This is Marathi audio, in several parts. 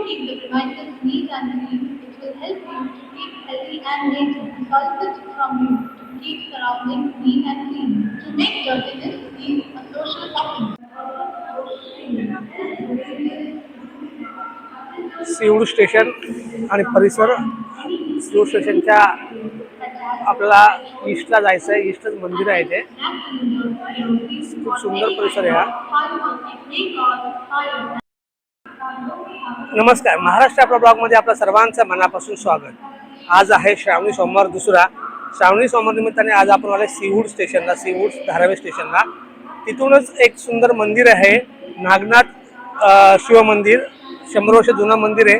keep the premises neat and clean, which will help you to keep healthy and lazy. Solicit from you to keep surroundings neat and clean, to make dirtiness feel a social topic. Seawoods station आणि परिसर. सीऊड स्टेशनच्या आपल्याला ईस्टला जायचं आहे. ईस्टच मंदिर आहे ते. खूप सुंदर परिसर आहे हा. नमस्कार, महाराष्ट्र आपल्या ब्लॉगमध्ये आपल्या सर्वांचं मनापासून स्वागत. आज आहे श्रावणी सोमवार दुसरा. श्रावणी सोमवार निमित्ताने आज आपण आले सीऊड स्टेशनला, सीऊड धारावे स्टेशनला. तिथूनच एक सुंदर मंदिर आहे, नागनाथ शिव मंदिर. 100 वर्ष जुनं मंदिर आहे,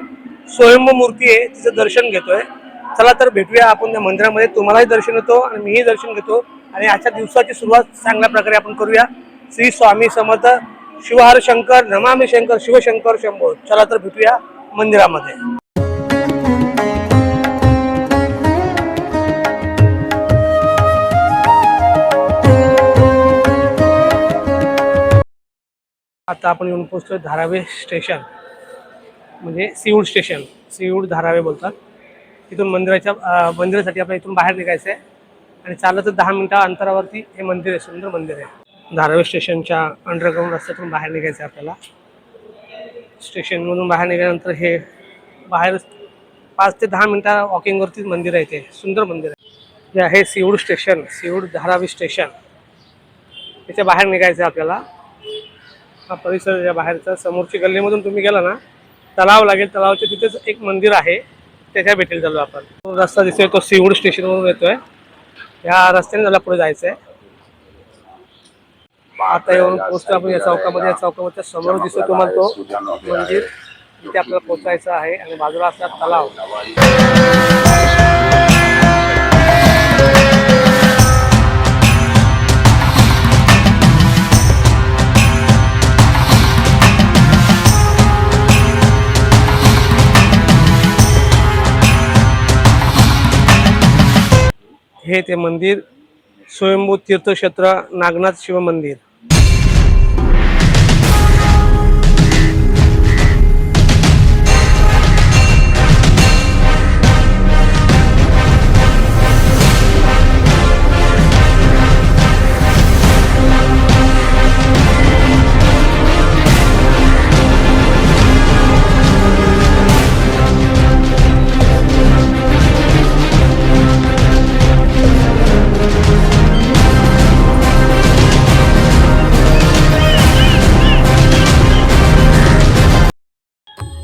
स्वयंभू मूर्ती आहे. तिचं दर्शन घेतोय. चला तर भेटूया आपण त्या मंदिरामध्ये. तुम्हालाही दर्शन घेतो आणि मीही दर्शन घेतो आणि आजच्या दिवसाची सुरुवात चांगल्या प्रकारे आपण करूया. श्री स्वामी समर्थ. शिवहर शंकर, नमामि शंकर, शिवशंकर शंभो. चला तर भेटूया मंदिरामध्ये. आता आपण येऊन पोहोचतोय धारावे स्टेशन, म्हणजे सीऊड स्टेशन. सीऊड धारावे बोलतात. तिथून मंदिरासाठी आपल्याला इथून बाहेर निघायचं आहे आणि चालत 10 मिनिटा अंतरावरती हे मंदिर आहे. सुंदर मंदिर आहे. धारावे स्टेशनच्या अंडरग्राऊंड रस्त्यातून बाहेर निघायचं आहे आपल्याला. स्टेशनमधून बाहेर निघाल्यानंतर हे बाहेर 5 ते 10 मिनिटा वॉकिंगवरतीच मंदिर आहे. ते सुंदर मंदिर आहे. हे आहे सीऊड स्टेशन, सीऊड धारावी स्टेशन. त्याच्या बाहेर निघायचं आहे आपल्याला. हा परिसर बाहेरचा. समोरची गल्लीमधून तुम्ही गेला ना, तलाव लागेल. तलावाच्या तिथेच एक मंदिर आहे, त्याच्या भेटीला चालू आपण. तो रस्ता दिसतोय तो सीऊड स्टेशनवरून येतोय. ह्या रस्त्याने त्याला पुढे जायचं आहे. आता येऊन पोहोचतो आपण या चौकामध्ये. या चौकामध्ये समोर दिसतो तुम्हाला तो मंदिर. तिथे आपल्याला पोहोचायचं आहे आणि बाजूला असला तलाव. हे ते मंदिर स्वयंभू तीर्थक्षेत्र नागनाथ शिव मंदिर.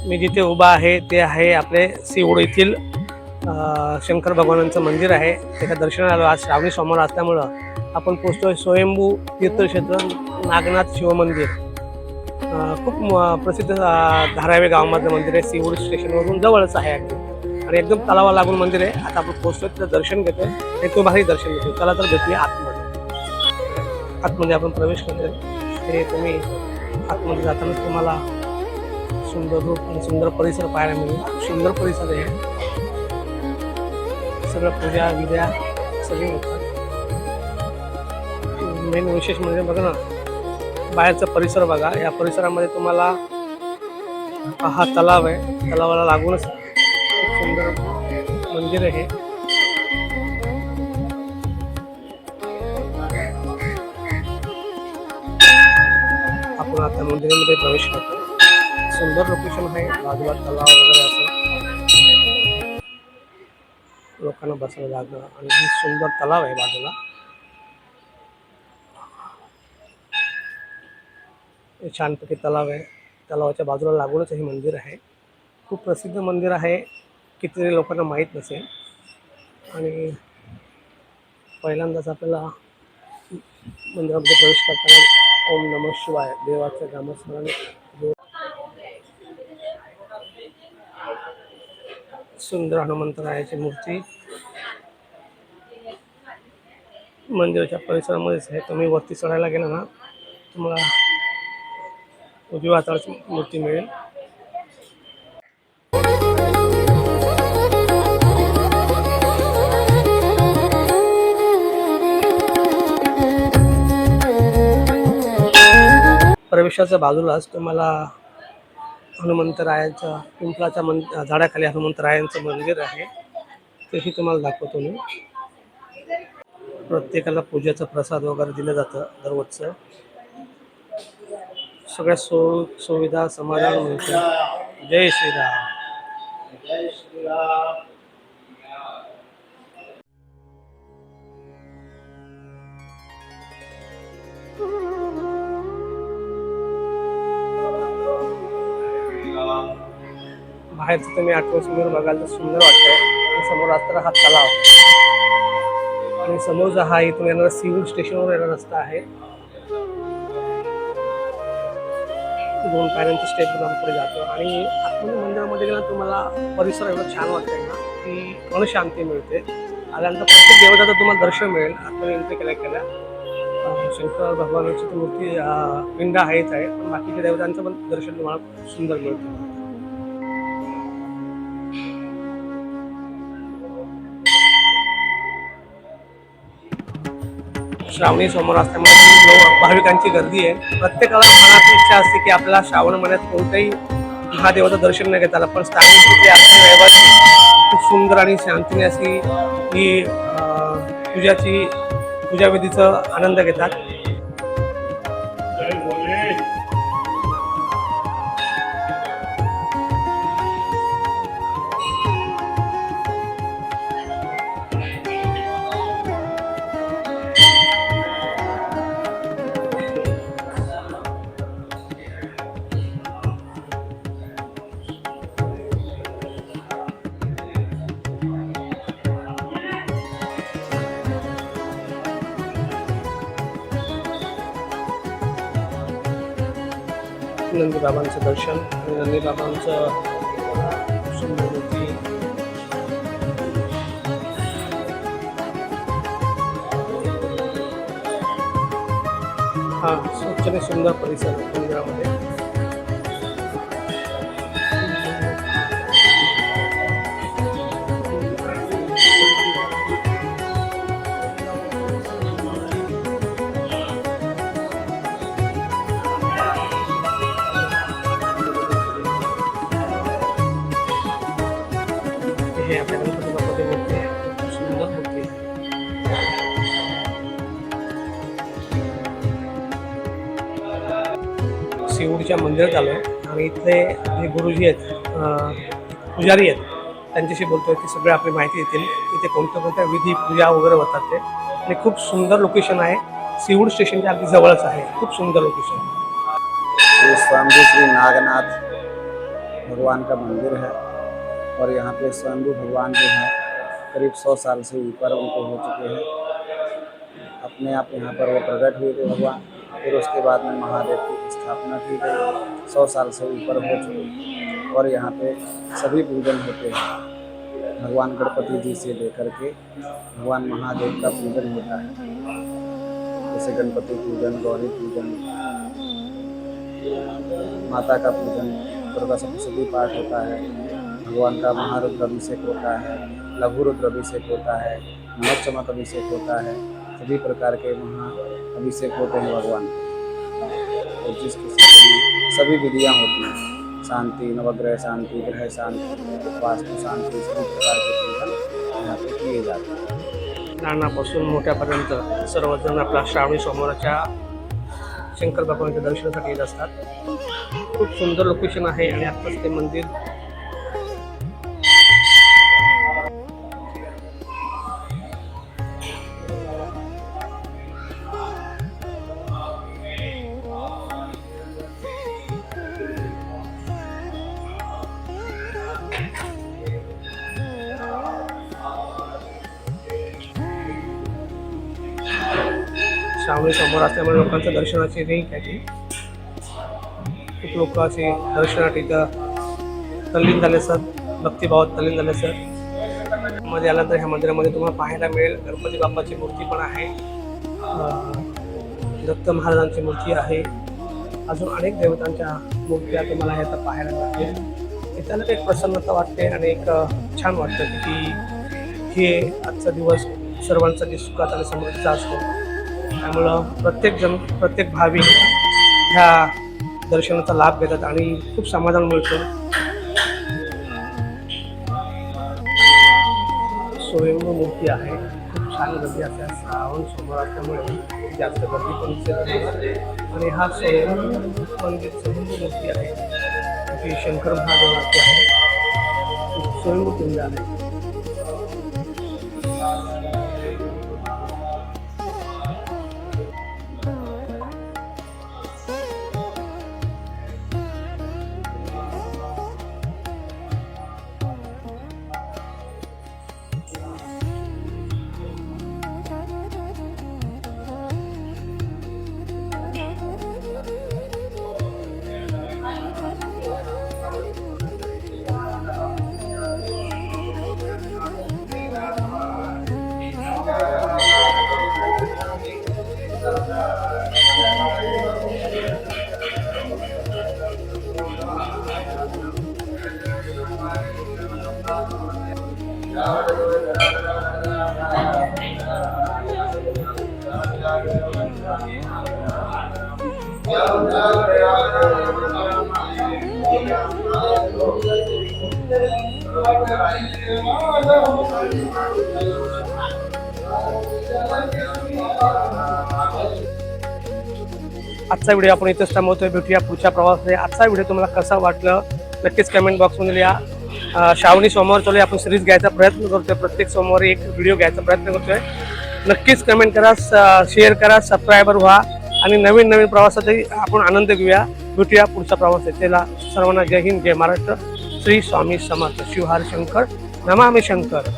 मी जिथे उभा आहे ते आहे आपले सीऊड येथील शंकर भगवानांचं मंदिर आहे. त्याच्या दर्शनाला आलो. आज श्रावणी सोमवार असल्यामुळं आपण पोहोचतोय स्वयंभू तीर्थक्षेत्र नागनाथ शिव मंदिर. खूप प्रसिद्ध धारावे गावामधलं मंदिर आहे. सीऊड स्टेशनवरून जवळच आहे आणि एकदम तलावा लागून मंदिर आहे. आता आपण पोहोचतोय, तिथं दर्शन घेतोय आणि तुम्हालाही दर्शन घेतोय. चला तर भेटूया आतमध्ये. आतमध्ये आपण प्रवेश करतोय. हे तुम्ही आतमध्ये जातानाच तुम्हाला सुंदर रूप आणि सुंदर परिसर पाहायला मिळेल. सुंदर परिसर आहे. सगळं पूजा विद्या सगळी होतात. मेन विशेष म्हणजे बघा ना, बाहेरचा परिसर बघा. या परिसरामध्ये तुम्हाला हा तलाव आहे. तलावाला लागूनच खूप सुंदर मंदिर आहे. आपण आता मंदिरामध्ये प्रवेश करतो. सुंदर लोकेशन आहे. बाजूला तलाव वगैरे असं लोकांना बसायला लागलं आणि सुंदर तलाव आहे बाजूला. छानपैकी तलाव आहे. तलावाच्या बाजूला लागूनच हे मंदिर आहे. खूप प्रसिद्ध मंदिर आहे. कितीतरी लोकांना माहीत नसेल आणि पहिल्यांदाच आपल्याला मंदिरामध्ये प्रवेश करताना ओम नमः शिवाय देवाच्या नामस्मरणाने. सुंदर हनुमंतरायाची मूर्ती मंदिराच्या परिसरामध्येच आहे. तुम्ही वरती चढायला गेला ना, तुम्हाला उजव्या हाताची मूर्ती मिळेल. प्रवेशाच्या बाजूलाच तुम्हाला हनुमंतरायांचं पिंपळाच्या झाडाखाली हनुमंतरायांचं मंदिर आहे, तेही तुम्हाला दाखवतो मी. प्रत्येकाला पूजेचा प्रसाद वगैरे दिलं जातं दररोजचं. सगळ्या सुविधा समाधान मिळतं. जय श्रीराम. जय श्रीराम. बाहेरचं तुम्ही ॲटमॉस्फिअर बघाल तर सुंदर वाटतंय. आणि समोर असताना हा तलाव आणि समोरचा हा इथून येणारा सीवूड स्टेशनवर येणारा रस्ता आहे. 2 पायऱ्यांची स्टेप आपण पुढे जातो आणि आतमध्ये मंदिरामध्ये गेला तुम्हाला परिसर एवढा छान वाटतंय ना की मन शांती मिळते. आल्यानंतर प्रत्येक देवताचं तुम्हाला दर्शन मिळेल. आतमध्ये एंट्री केल्या शंकर भगवानाची ती मूर्ती पिंड आहेच आहे, पण बाकीच्या देवतांचं पण दर्शन तुम्हाला सुंदर मिळतं. श्रावणी सोमवार असल्यामुळे भाविकांची गर्दी आहे. प्रत्येकाला मनात इच्छा असते की आपल्याला श्रावण महिन्यात कोणत्याही महादेवाचं दर्शन नाही घेता आलं, पण स्थानिक तिथले असलेले रहिवासी खूप सुंदर आणि शांतीने अशी ही पूजाविधीचा आनंद घेतात. नंदी बाबांचं दर्शन आणि नंदी बाबांचं सुंदर मूर्ती. हा स्वच्छ आणि सुंदर परिसर मंदिरामध्ये. हे आपल्या गणपती बाप्पाची मूर्ती आहे, सुंदर मूर्ती आहे. शिवडीच्या मंदिरात आलो आणि इथले जे गुरुजी आहेत, पुजारी आहेत, त्यांच्याशी बोलतोय. ते सगळे आपली माहिती देतील. इथे कोणत्या विधी पूजा वगैरे होतात ते. आणि खूप सुंदर लोकेशन आहे. सीवूड स्टेशनच्या अगदी जवळच आहे. खूप सुंदर लोकेशन. श्री स्वामी श्री नागनाथ भगवान का मंदिर है और यहाँ पे स्वयंभू भगवान जो हैं करीब 100 साल से ऊपर उनको हो चुके हैं। अपने आप यहाँ पर वो प्रकट हुए थे भगवान। फिर उसके बाद में महादेव की स्थापना की गई। 100 साल से ऊपर हो चुके और यहाँ पे सभी पूजन होते हैं। भगवान गणपति जी से लेकर के भगवान महादेव का पूजन होता है, जैसे गणपति पूजन, गौरी पूजन, माता का पूजन, दुर्गा सप्तशती पाठ होता है, भगवान का महारुद्र अभिषेक होता है, लघु रुद्र अभिषेक होता है, नवचमक अभिषेक होता है। सभी प्रकार के महा अभिषेक होते हैं भगवान। और जिसकी सभी विधियाँ होती हैं, शांति, नवग्रह शांति, ग्रह शांति, वास्तु शांति, सभी प्रकार के पूजन यहाँ पे किए जाते हैं। लहानापासून मोठ्यापर्यंत सर्वजण आपल्या श्रावणी सोमवाराच्या शंकर भगवानच्या दर्शनासाठी येत असतात। खूप सुंदर लोकेशन आहे आणि आत्ताच ते मंदिर श्रावणी सोमवार असल्यामुळे लोकांच्या दर्शनाची रिंग आहे ती। खूप लोक असे दर्शनासाठी इथं तल्लीन झाले असतात, भक्तिभावात तल्लीन झाले असतात। मध्ये आल्यानंतर ह्या मंदिरामध्ये तुम्हाला पाहायला मिळेल गणपती बाप्पाची मूर्ती पण आहे, दत्त महाराजांची मूर्ती आहे, अजून अनेक देवतांच्या मूर्त्या तुम्हाला ह्यात पाहायला मिळतील। इथं एक प्रसन्नता वाटते आणि एक छान वाटतं की हे आजचा दिवस सर्वांसाठी सुखात आणि समृद्धीचा असतो। त्यामुळं प्रत्येक भाविक ह्या दर्शनाचा लाभ घेतात आणि खूप समाधान मिळतं. स्वयंभू मूर्ती आहे, खूप छान गर्दी असते. श्रावण सोमवार असल्यामुळे जास्त गर्दी पण दिसत नाही. आणि हा स्वयंभू मंदिर स्वयंभू मूर्ती आहे, ती शंकर महादेवाची आहे, स्वयंभू पिंड आहे. आजचा व्हिडिओ आपण इथेच थांबवतोय. भेटूया पुढच्या प्रवासामध्ये. आजचा व्हिडिओ तुम्हाला कसा वाटलं नक्कीच कमेंट बॉक्समध्ये लिहा. श्रावणी सोमवार चालू आपण सिरीज घ्यायचा प्रयत्न करतोय. प्रत्येक सोमवारी एक व्हिडिओ घ्यायचा प्रयत्न करतोय. नक्कीच कमेंट करा, शेअर करा, सबस्क्रायबर व्हा आणि नवीन नवीन प्रवासातही आपण आनंद घेऊया. भेटूया पुढचा प्रवास आहे. त्याला सर्वांना जय हिंद, जय महाराष्ट्र. श्री स्वामी समर्थ. शिव हर शंकर, नमामि शंकर.